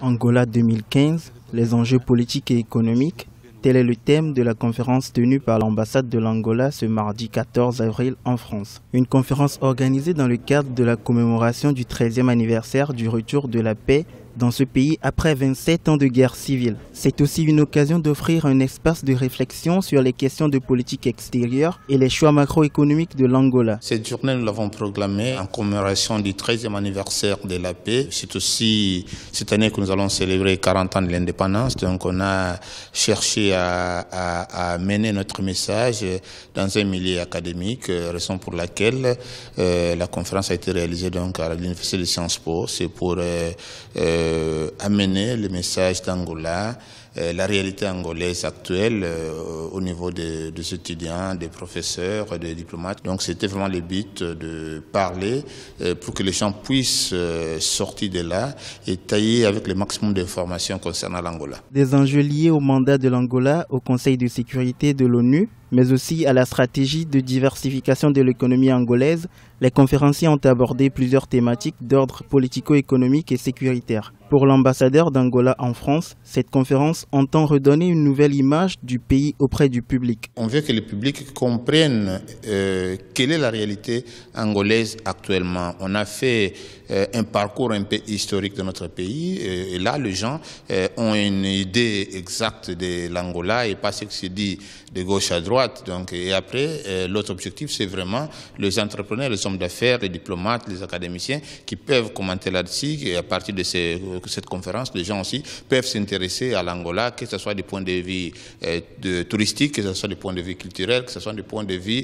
Angola 2015, les enjeux politiques et économiques, tel est le thème de la conférence tenue par l'ambassade de l'Angola ce mardi 14 avril en France. Une conférence organisée dans le cadre de la commémoration du 13e anniversaire du retour de la paix dans ce pays après 27 ans de guerre civile. C'est aussi une occasion d'offrir un espace de réflexion sur les questions de politique extérieure et les choix macroéconomiques de l'Angola. Cette journée, nous l'avons proclamée en commémoration du 13e anniversaire de la paix. C'est aussi cette année que nous allons célébrer 40 ans de l'indépendance. Donc on a cherché à mener notre message dans un milieu académique, raison pour laquelle la conférence a été réalisée donc à l'Université de Sciences Po. C'est pour amener le message d'Angola, la réalité angolaise actuelle au niveau des étudiants, des professeurs, des diplomates. Donc c'était vraiment le but de parler pour que les gens puissent sortir de là et tailler avec le maximum d'informations concernant l'Angola. Des enjeux liés au mandat de l'Angola au Conseil de sécurité de l'ONU, mais aussi à la stratégie de diversification de l'économie angolaise, les conférenciers ont abordé plusieurs thématiques d'ordre politico-économique et sécuritaire. Pour l'ambassadeur d'Angola en France, cette conférence entend redonner une nouvelle image du pays auprès du public. On veut que le public comprenne quelle est la réalité angolaise actuellement. On a fait un parcours un peu historique de notre pays et là, les gens ont une idée exacte de l'Angola et pas ce qui se dit de gauche à droite. Donc, et après, l'autre objectif, c'est vraiment les entrepreneurs, les hommes d'affaires, les diplomates, les académiciens qui peuvent commenter là-dessus. Et à partir de cette conférence, les gens aussi peuvent s'intéresser à l'Angola, que ce soit du point de vue touristique, que ce soit du point de vue culturel, que ce soit du point de vue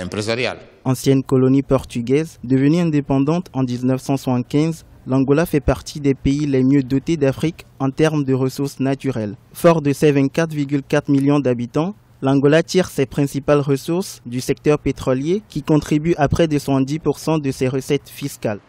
empresarial. Ancienne colonie portugaise, devenue indépendante en 1975, l'Angola fait partie des pays les mieux dotés d'Afrique en termes de ressources naturelles. Fort de ses 24,4 millions d'habitants, l'Angola tire ses principales ressources du secteur pétrolier qui contribue à près de 70% de ses recettes fiscales.